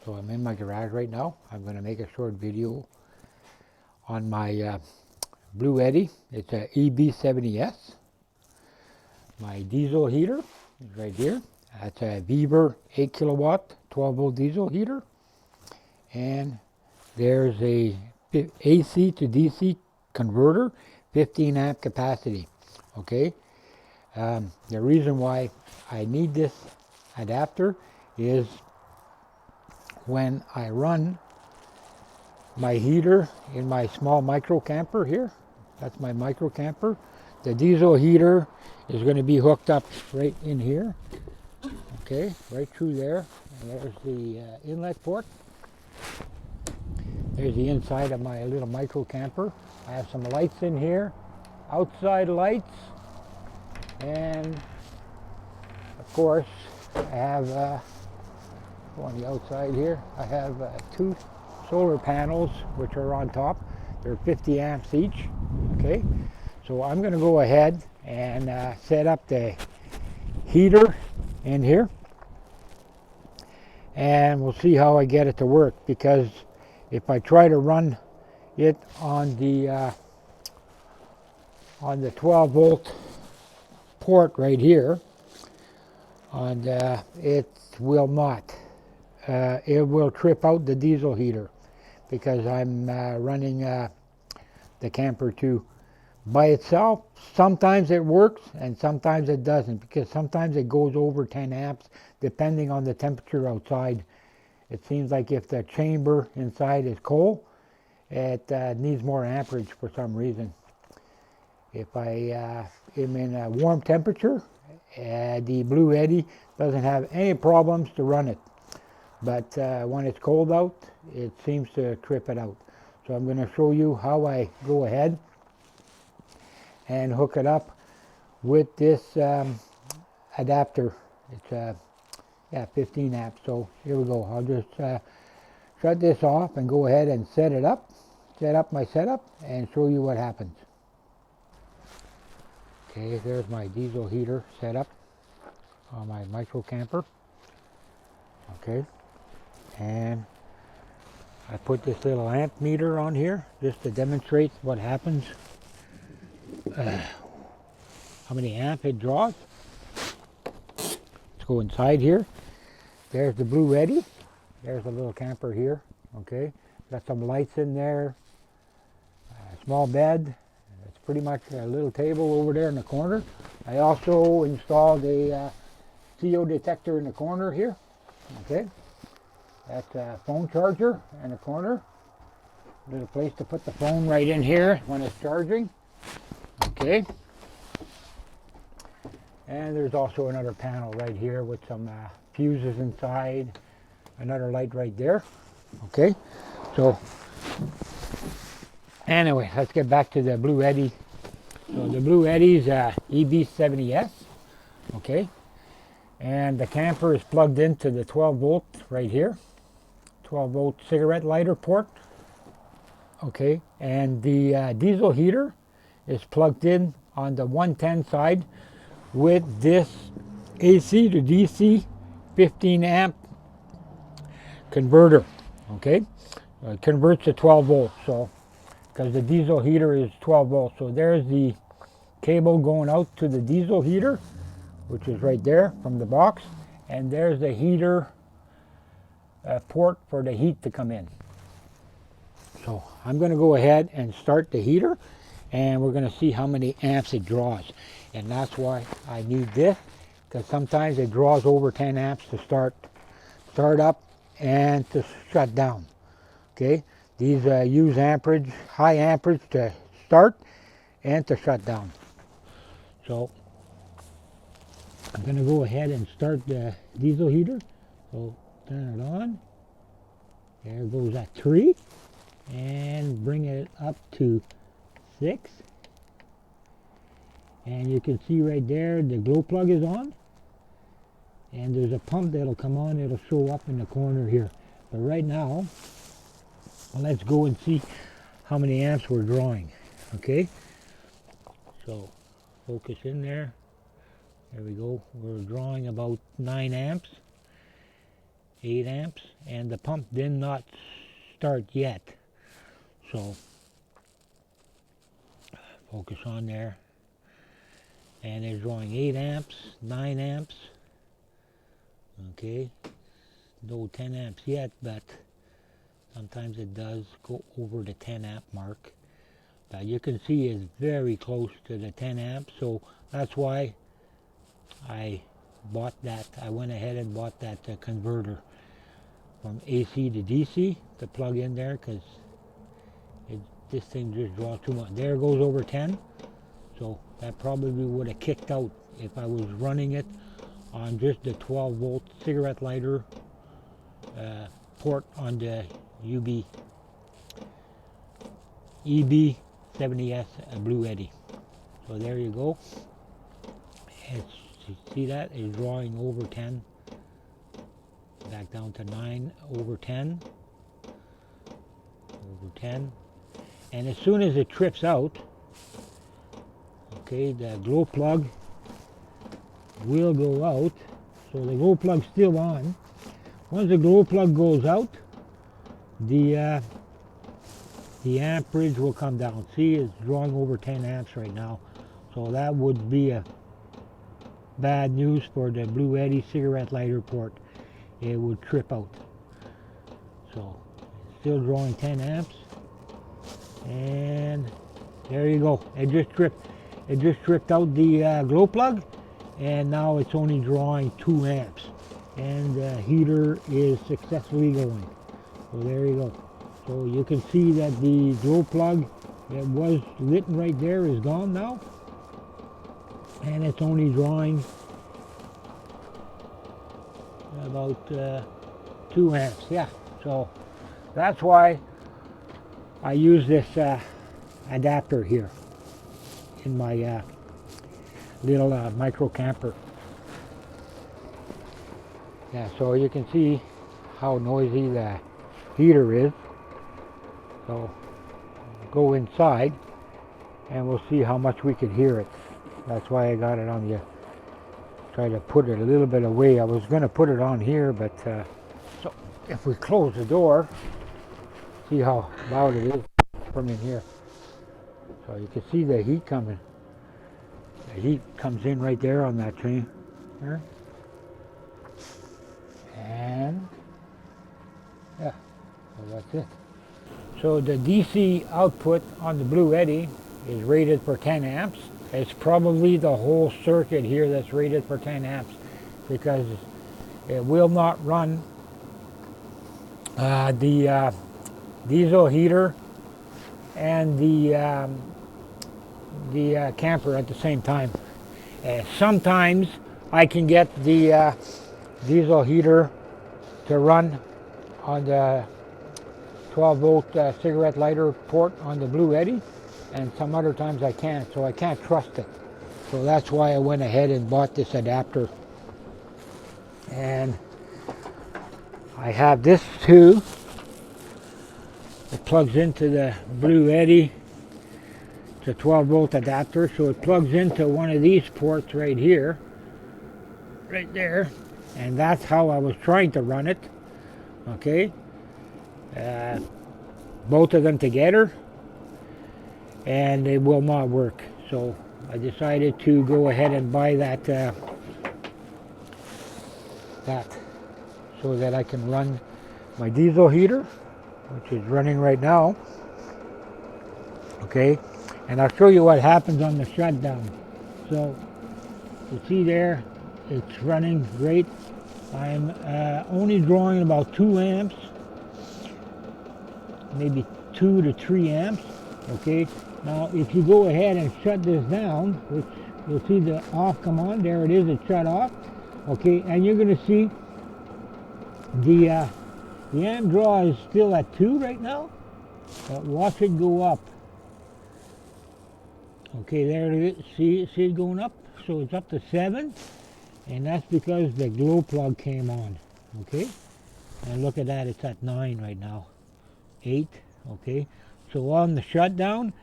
So I'm in my garage right now. I'm going to make a short video on my bluetti. It's a EB70S. My diesel heater is right here. That's a Weber 8 kilowatt 12 volt diesel heater. And there's a AC to DC converter, 15 amp capacity. Okay. The reason why I need this adapter is when I run my heater in my small micro camper here. That's my micro camper. The diesel heater is going to be hooked up right in here. Okay, right through there. And there's the inlet port. There's the inside of my little micro camper. I have some lights in here, outside lights, and of course I have on the outside here, I have 2 solar panels which are on top. They're 50 amps each. Okay, so I'm going to go ahead and set up the heater in here, and we'll see how I get it to work, because if I try to run it on the 12 volt port right here, and it will not. It will trip out the diesel heater, because I'm running the camper by itself. Sometimes it works and sometimes it doesn't, because sometimes it goes over 10 amps depending on the temperature outside. It seems like if the chamber inside is cold, it needs more amperage for some reason. If I am in a warm temperature, the bluetti doesn't have any problems to run it. But when it's cold out, it seems to trip it out. So I'm going to show you how I go ahead and hook it up with this adapter. It's 15 amps. So here we go. I'll just shut this off and go ahead and set up my setup, and show you what happens. Okay, there's my diesel heater set up on my micro camper. Okay. And I put this little amp meter on here just to demonstrate what happens, how many amp it draws. Let's go inside here. There's the bluetti. There's a little camper here. Okay, got some lights in there, a small bed. It's pretty much a little table over there in the corner. I also installed a CO detector in the corner here. Okay. That's a phone charger in the corner. Little place to put the phone right in here when it's charging. Okay. And there's also another panel right here with some fuses inside. Another light right there. Okay. So anyway, let's get back to the bluetti. So the bluetti is EB70S. Okay. And the camper is plugged into the 12 volt right here. 12 volt cigarette lighter port. Okay, and the diesel heater is plugged in on the 110 side with this AC to DC 15 amp converter. Okay, it converts to 12 volts, so because the diesel heater is 12 volts. So there's the cable going out to the diesel heater, which is right there from the box, and there's the heater port for the heat to come in. So I'm going to go ahead and start the heater, and we're going to see how many amps it draws. And that's why I need this, because sometimes it draws over 10 amps to start up and to shut down. Okay, these use amperage, high amperage to start and to shut down. So I'm going to go ahead and start the diesel heater. So turn it on. There goes that 3, and bring it up to 6. And you can see right there the glow plug is on, and there's a pump that'll come on. It'll show up in the corner here. But right now, let's go and see how many amps we're drawing. Okay, so focus in there. There we go. We're drawing about 9 amps. 8 amps, and the pump did not start yet. So focus on there, and it's drawing 8 amps, 9 amps. Okay, no 10 amps yet, but sometimes it does go over the 10 amp mark. But you can see it's very close to the 10 amps, so that's why I bought that. I went ahead and bought that converter from AC to DC to plug in there, because this thing just draws too much. There goes over 10, so that probably would have kicked out if I was running it on just the 12 volt cigarette lighter port on the EB70S bluetti. So there you go. You see that is drawing over 10, back down to 9, over 10, over 10, and as soon as it trips out, okay, the glow plug will go out. So the glow plug's still on. Once the glow plug goes out, the amperage will come down. See, it's drawing over 10 amps right now, so that would be a bad news for the bluetti cigarette lighter port. It would trip out. So it's still drawing 10 amps, and there you go. It just tripped out the glow plug, and now it's only drawing 2 amps, and the heater is successfully going. So there you go. So you can see that the glow plug that was lit right there is gone now, and it's only drawing about 2 amps. Yeah, so that's why I use this adapter here in my little micro camper. Yeah, so you can see how noisy the heater is. So go inside and we'll see how much we can hear it. That's why I got it on the, try to put it a little bit away. I was going to put it on here, but so if we close the door, see how loud it is from in here. So you can see the heat coming. The heat comes in right there on that train. There. And yeah, so that's it. So the DC output on the bluetti is rated for 10 amps. It's probably the whole circuit here that's rated for 10 amps, because it will not run the diesel heater and the camper at the same time. Sometimes I can get the diesel heater to run on the 12 volt cigarette lighter port on the bluetti, and some other times I can't, so I can't trust it. So that's why I went ahead and bought this adapter. And I have this too. It plugs into the bluetti. It's a 12 volt adapter, so it plugs into one of these ports right here, right there, and that's how I was trying to run it. Okay, both of them together, and it will not work. So I decided to go ahead and buy that so that I can run my diesel heater, which is running right now. Okay, and I'll show you what happens on the shutdown. So you see there, it's running great. I'm only drawing about 2 amps, maybe 2 to 3 amps. Okay, now if you go ahead and shut this down, which you'll see the off come on, there it is, it shut off. Okay, and you're going to see the amp draw is still at 2 right now, but watch it go up. Okay, there it is. See it going up? So it's up to 7, and that's because the glow plug came on. Okay, and look at that, it's at 9 right now, 8. Okay, so on the shutdown,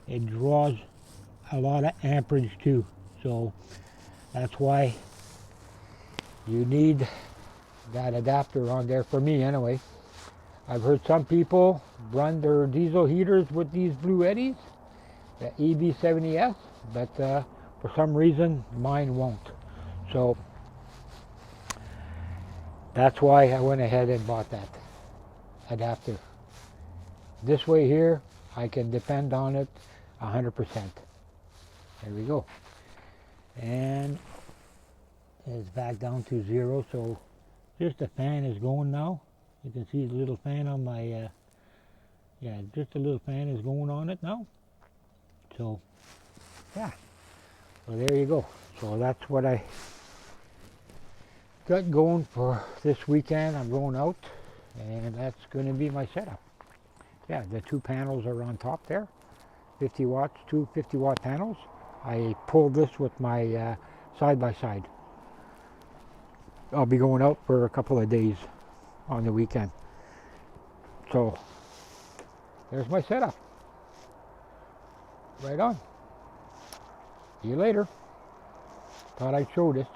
it draws a lot of amperage too. So that's why you need that adapter on there for me anyway. I've heard some people run their diesel heaters with these bluettis, the EB70S, but for some reason mine won't. So that's why I went ahead and bought that adapter. This way here, I can depend on it 100%. There we go. And it's back down to 0, so just the fan is going now. You can see the little fan on my, yeah, just a little fan is going on it now. So, yeah, so there you go. So that's what I got going for this weekend. I'm going out, and that's going to be my setup. Yeah, the 2 panels are on top there, 50 watts, 2 50-watt panels. I pulled this with my side-by-side. I'll be going out for a couple of days on the weekend. So there's my setup. Right on. See you later. Thought I'd show this.